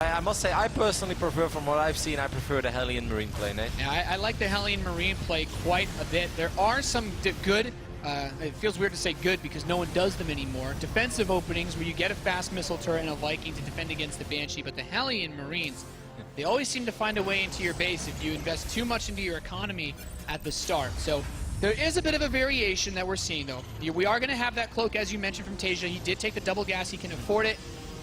I must say, I personally prefer, from what I've seen, I prefer the Hellion Marine play, Nate. Yeah, I like the Hellion Marine play quite a bit. There are some good, it feels weird to say good because no one does them anymore, defensive openings where you get a fast missile turret and a Viking to defend against the Banshee, but the Hellion Marines, they always seem to find a way into your base if you invest too much into your economy at the start. So there is a bit of a variation that we're seeing, though. We are going to have that cloak, as you mentioned, from TaeJa. He did take the double gas. He can afford it.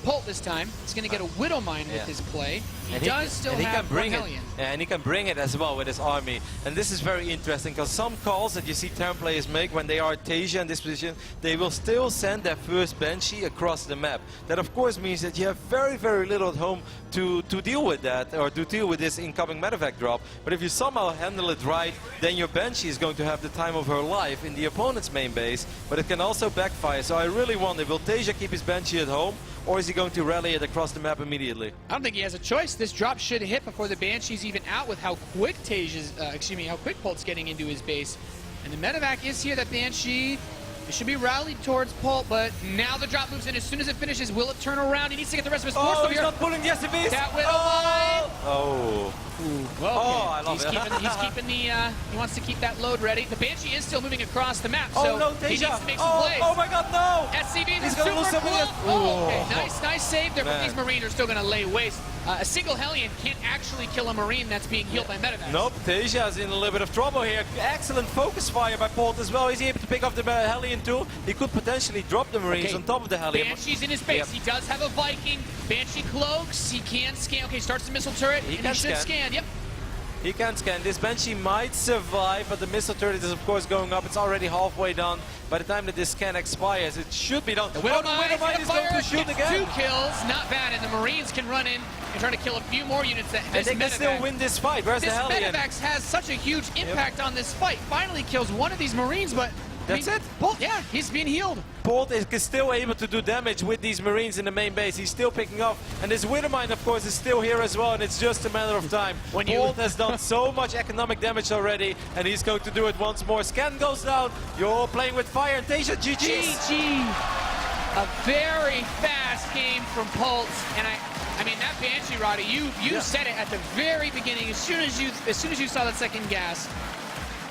Polt this time. He's going to get a Widow Mine with his play. He does still have Hellion. And he can bring it as well with his army. And this is very interesting because some calls that you see Terran players make when they are TaeJa in this position, they will still send their first Banshee across the map. That of course means that you have very, very little at home to deal with that, or to deal with this incoming medevac drop. But if you somehow handle it right, then your Banshee is going to have the time of her life in the opponent's main base, but it can also backfire. So I really wonder, will TaeJa keep his Banshee at home, or is he going to rally it across the map immediately? I don't think he has a choice. This drop should hit before the Banshee's even out with how quick how quick Polt's getting into his base. And the medevac is here. That Banshee, it should be rallied towards Polt, but now the drop moves in. As soon as it finishes, will it turn around? He needs to get the rest of his force over he's here. not pulling the SCVs! That Widow Mine! Oh. Ooh, well, okay. I love he's keeping the, he wants to keep that load ready. The Banshee is still moving across the map, oh, so no, he needs to make some plays. Oh my god, no! SCV, he's super gonna lose cool. Oh, okay, nice save there, but Man. these Marines are still going to lay waste. A single Hellion can't actually kill a Marine that's being healed by medevacs. Nope, TaeJa is in a little bit of trouble here. Excellent focus fire by Polt as well. He's able to pick up the Hellion too. He could potentially drop the Marines on top of the Hellion. Banshee's in his base. Yep. He does have a Viking. Banshee cloaks. He can scan. Okay, starts the missile turret. He should scan. Yep. He can scan. This Banshee might survive, but the missile turret is of course going up. It's already halfway done. By the time that this scan expires, it should be done. The Widow Mine is going to shoot again. 2 kills, not bad, and the Marines can run in and try to kill a few more units. And they can still win this fight. Where's the Hellion? This medevac has such a huge impact on this fight. Finally kills one of these Marines, but that's it. Polt, yeah, he's being healed. Polt is still able to do damage with these Marines in the main base. He's still picking up. And this Widow Mine, of course, is still here as well, and it's just a matter of time. Polt has done so much economic damage already, and he's going to do it once more. Scan goes down. You're all playing with fire, and TaeJa, GG. GG. A very fast game from Polt, and I mean that Banshee, Roddy, you said it at the very beginning. As soon as you saw that second gas,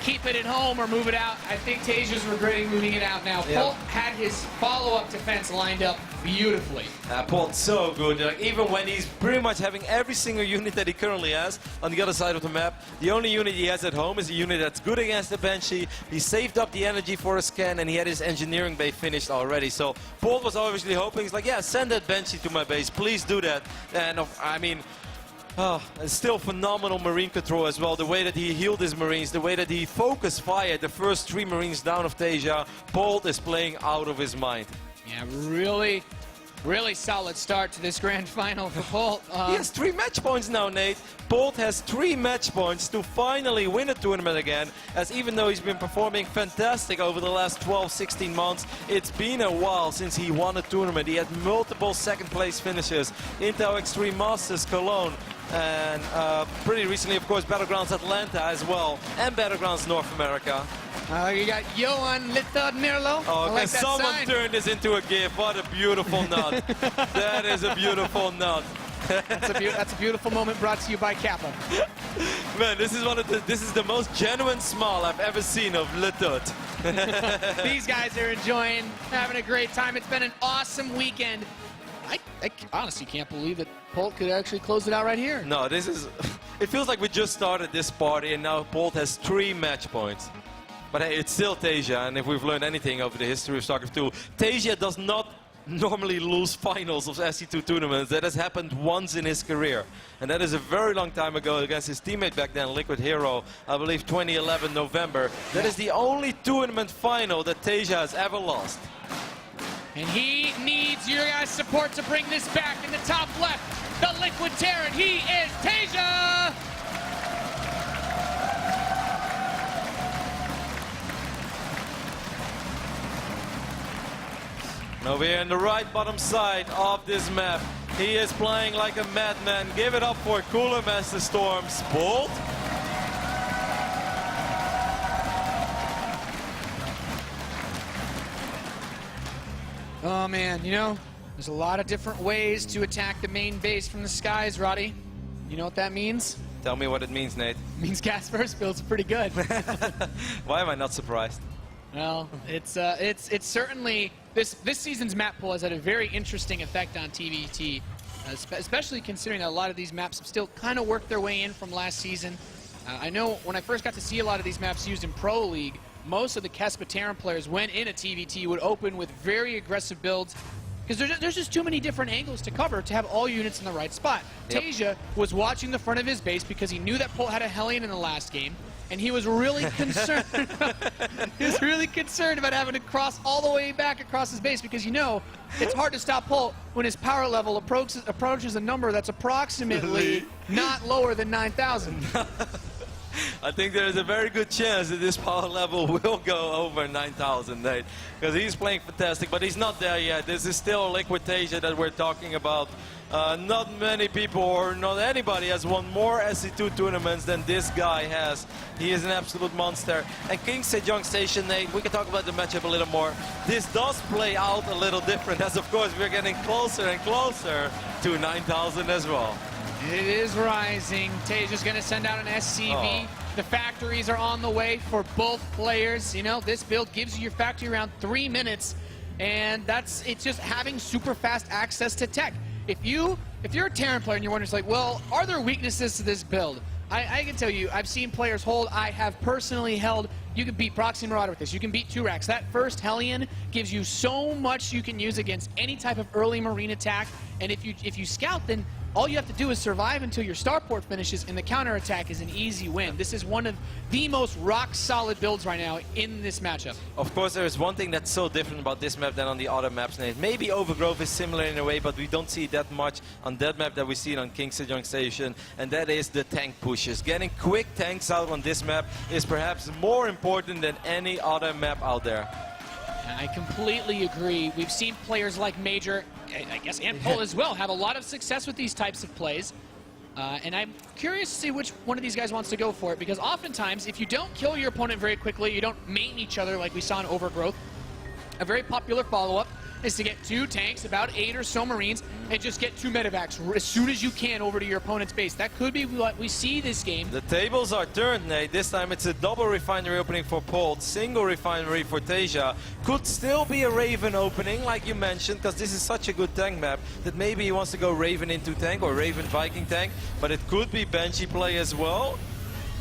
keep it at home or move it out. I think TaeJa's regretting moving it out now. Polt had his follow-up defense lined up beautifully. Polt's so good. Like, even when he's pretty much having every single unit that he currently has on the other side of the map, the only unit he has at home is a unit that's good against the Banshee. He saved up the energy for a scan, and he had his engineering bay finished already. So Polt was obviously hoping, he's like, yeah, send that Banshee to my base. Please do that. And I mean, still phenomenal Marine control as well. The way that he healed his Marines, the way that he focus fired the first 3 Marines down of TaeJa. Polt is playing out of his mind. Yeah, really solid start to this grand final for Polt. He has 3 match points now, Nate. Polt has 3 match points to finally win a tournament again, as even though he's been performing fantastic over the last 12-16 months, it's been a while since he won a tournament. He had multiple second place finishes, Intel Extreme Masters Cologne, and pretty recently, of course, Battlegrounds Atlanta as well, and Battlegrounds North America. You got Johan Littod Mirlo. Oh, like someone turn this into a GIF. What a beautiful nut. That is a beautiful nut. That's a beautiful moment brought to you by Kappa. Man, this is the most genuine smile I've ever seen of Littod. These guys are enjoying, having a great time. It's been an awesome weekend. I honestly can't believe that Polt could actually close it out right here. No, this is... It feels like we just started this party and now Polt has 3 match points. But hey, it's still TaeJa, and if we've learned anything over the history of StarCraft 2, TaeJa does not normally lose finals of SC2 tournaments. That has happened once in his career. And that is a very long time ago against his teammate back then, Liquid Hero, I believe 2011 November. That is the only tournament final that TaeJa has ever lost. And he needs your guys' support to bring this back. In the top left, the Liquid Terran, he is TaeJa! Over here in the right bottom side of this map, he is playing like a madman. Give it up for Cooler Master Storms. Polt. Oh man, you know, There's a lot of different ways to attack the main base from the skies, Roddy. You know what that means? Tell me what it means, Nate. It means gas first build's pretty good. Why am I not surprised? Well, it's certainly this season's map pool has had a very interesting effect on TVT, especially considering that a lot of these maps have still kind of worked their way in from last season. I know when I first got to see a lot of these maps used in Pro League, most of the Kespa Terran players, when in a TVT, would open with very aggressive builds because there's just too many different angles to cover to have all units in the right spot. Yep. Tasia was watching the front of his base because he knew that Polt had a Hellion in the last game, and he was really concerned. He was really concerned about having to cross all the way back across his base because, you know, it's hard to stop Polt when his power level approaches a number that's approximately not lower than 9,000. I think there is a very good chance that this power level will go over 9,000, Nate, because he's playing fantastic, but he's not there yet. This is still Liquid Tasia that we're talking about. Not many people or not anybody has won more SC2 tournaments than this guy has. He is an absolute monster. And King Sejong Station, Nate, we can talk about the matchup a little more. This does play out a little different as, of course, we're getting closer and closer to 9,000 as well. It is rising. Tasia's going to send out an SCV. Oh. The factories are on the way for both players. You know, this build gives you your factory around 3 minutes, and it's just having super fast access to tech. If you're a Terran player and you're wondering, like, well, are there weaknesses to this build? I can tell you, I've seen players hold. I have personally held. You can beat Proxy Marauder with this. You can beat Turax. That first Hellion gives you so much you can use against any type of early Marine attack. And if you scout, then all you have to do is survive until your starport finishes, and the counterattack is an easy win. This is one of the most rock-solid builds right now in this matchup. Of course, there is one thing that's so different about this map than on the other maps, Nate. Maybe Overgrowth is similar in a way, but we don't see that much on that map that we see on King Sejong Station, and that is the tank pushes. Getting quick tanks out on this map is perhaps more important than any other map out there. I completely agree. We've seen players like Major, I guess, and Polt as well, have a lot of success with these types of plays. And I'm curious to see which one of these guys wants to go for it, because oftentimes, if you don't kill your opponent very quickly, you don't main each other like we saw in Overgrowth, a very popular follow-up is to get 2 tanks, about 8 or so Marines, and just get 2 medevacs as soon as you can over to your opponent's base. That could be what we see this game. The tables are turned, Nate. This time it's a double refinery opening for Polt, single refinery for Tasia. Could still be a Raven opening, like you mentioned, because this is such a good tank map that maybe he wants to go Raven into tank or Raven Viking tank, but it could be Banshee play as well.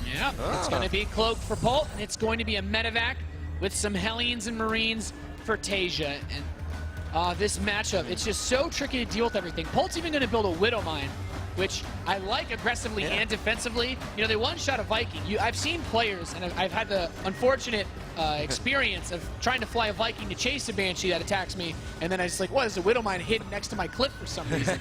Yeah, it's going to be cloaked for Polt, and it's going to be a medevac with some Hellions and Marines for Tasia. And this matchup, it's just so tricky to deal with everything. Polt's even going to build a Widow Mine, which I like aggressively and defensively. You know, they one-shot a Viking. I've seen players, and I've had the unfortunate experience of trying to fly a Viking to chase a Banshee that attacks me, and then I just like, what, is a Widow Mine hidden next to my cliff for some reason?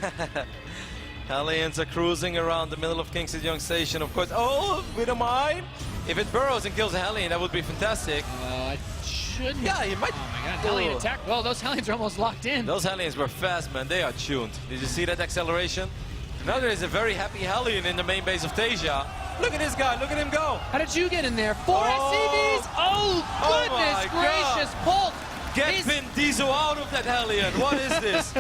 Hellions are cruising around the middle of King Sejong Station, of course. Oh, Widow Mine! If it burrows and kills a Hellion, that would be fantastic. It shouldn't. Yeah, you might. Oh my god, Hellion attack. Well, those Hellions are almost locked in. Those Hellions were fast, man. They are tuned. Did you see that acceleration? Now there is a very happy Hellion in the main base of Tasia. Look at this guy. Look at him go. How did you get in there? 4 SCVs! Oh, goodness gracious, Polt! Get Vin Diesel out of that Hellion. What is this?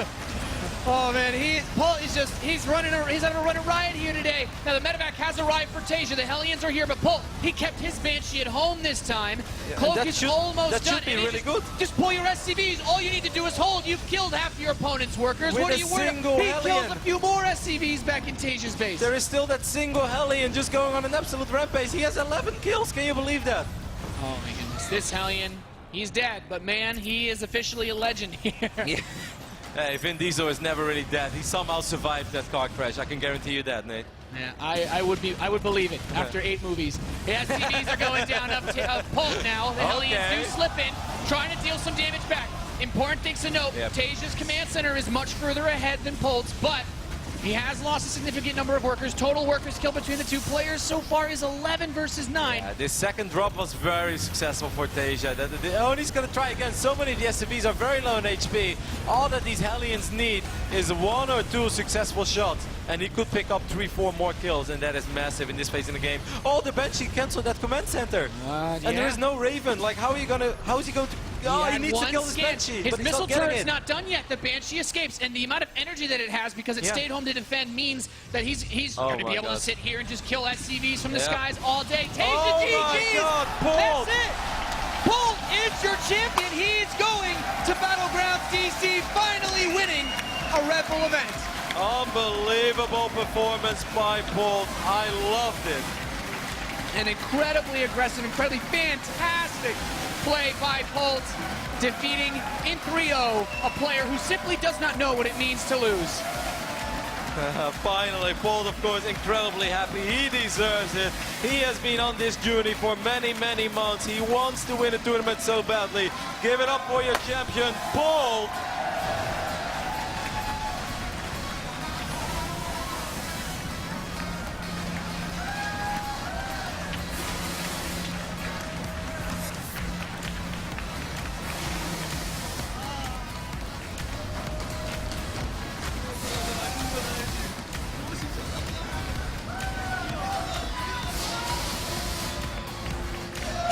Oh man, Polt is he's on a running riot here today. Now the medevac has arrived for Tasia. The Hellions are here, but Polt, he kept his Banshee at home this time. Yeah, Cloak is almost that done. Should be really good. Just pull your SCVs. All you need to do is hold. You've killed half your opponent's workers. With what are you worried about? He Hellion. killed a few more SCVs back in Tasia's base. There is still that single Hellion just going on an absolute rampage. He has 11 kills. Can you believe that? Oh my goodness. This Hellion, he's dead, but man, he is officially a legend here. Yeah. Hey, Vin Diesel is never really dead. He somehow survived that car crash. I can guarantee you that, Nate. Yeah, I would believe it after 8 movies. The SCVs are going down up Polt now. The Hellions do slip in, trying to deal some damage back. Important things to note, Tasia's command center is much further ahead than Polt's, but he has lost a significant number of workers. Total workers killed between the 2 players so far is 11 versus 9. Yeah, this second drop was very successful for Tasia. He's going to try again. So many of the SCVs are very low in HP. All that these Hellions need is 1 or 2 successful shots. And he could pick up 3-4 more kills, and that is massive in this phase in the game. Oh, the Banshee canceled that command center. And there is no Raven. Like, how is he going to Oh, he had needs to one kill this scan. Banshee, His but he's missile not getting turret's it. not done yet. The Banshee escapes, and the amount of energy that it has because it Yeah. stayed home to defend means that he's Oh going to be my able to God. sit here and just kill SCVs from the Yeah. skies all day. Take Oh the my GGs! God, Bolt! That's it! Bolt is your champion. He is going to Battlegrounds DC, finally winning a Red Bull event. Unbelievable performance by Bolt. I loved it. An incredibly aggressive, incredibly fantastic play by Bolt, defeating in 3-0 a player who simply does not know what it means to lose. Finally, Bolt, of course, incredibly happy. He deserves it. He has been on this journey for many, many months. He wants to win a tournament so badly. Give it up for your champion, Bolt.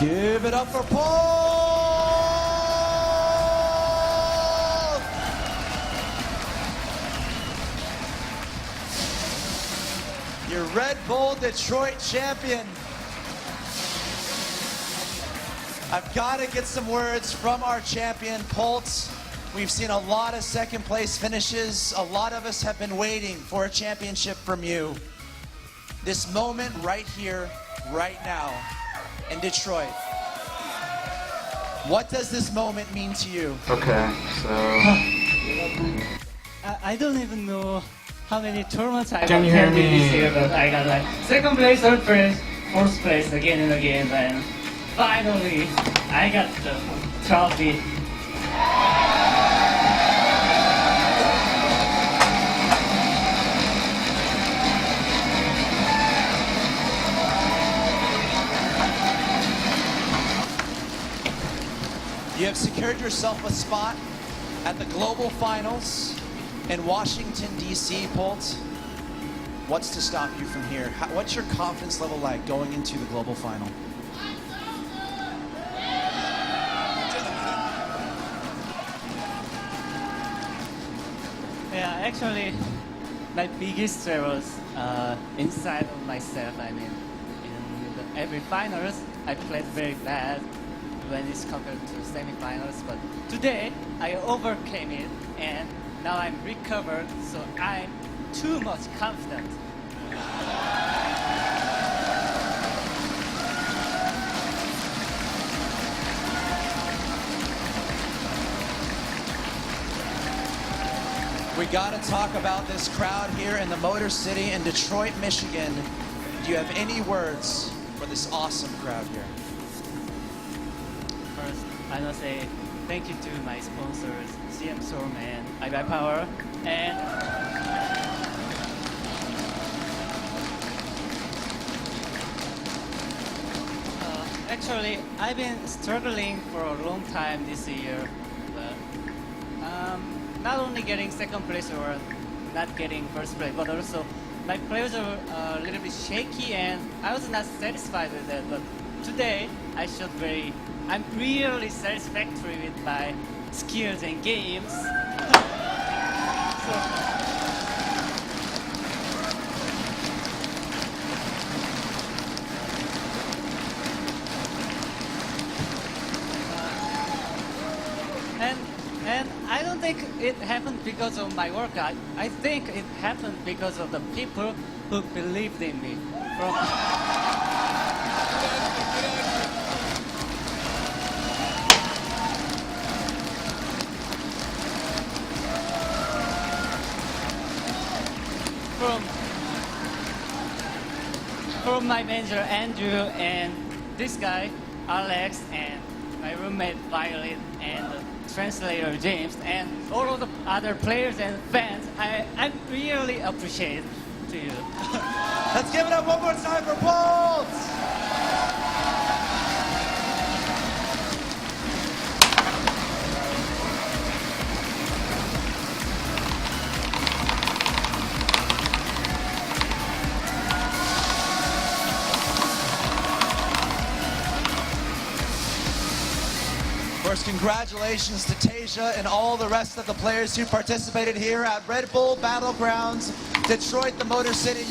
Give it up for Paul! Your Red Bull Detroit champion. I've got to get some words from our champion, Poltz. We've seen a lot of second place finishes. A lot of us have been waiting for a championship from you. This moment right here, right now, in Detroit. What does this moment mean to you? Okay, so I don't even know how many tournaments I Can you hear attended me? this year, but I got like second place, third place, fourth place again and again, and finally I got the trophy. You have secured yourself a spot at the Global Finals in Washington, D.C., Poltz. What's to stop you from here? What's your confidence level like going into the Global Final? Yeah, actually, my biggest struggles inside of myself. I mean, in every finals, I played very bad when it's compared to semifinals. But today, I overcame it, and now I'm recovered. So I'm too much confident. We got to talk about this crowd here in the Motor City in Detroit, Michigan. Do you have any words for this awesome crowd here? First, I want to say thank you to my sponsors, CM Storm and iBuyPower, and actually, I've been struggling for a long time this year, but not only getting second place or not getting first place, but also my players are a little bit shaky, and I was not satisfied with that. But today, I'm really satisfactory with my skills and games. And I don't think it happened because of my work. I think it happened because of the people who believed in me. From my manager Andrew and this guy Alex and my roommate Violet and the translator James and all of the other players and fans, I really appreciate to you. Let's give it up one more time for Poltz! course, congratulations to Tasia and all the rest of the players who participated here at Red Bull Battlegrounds, Detroit, the Motor City.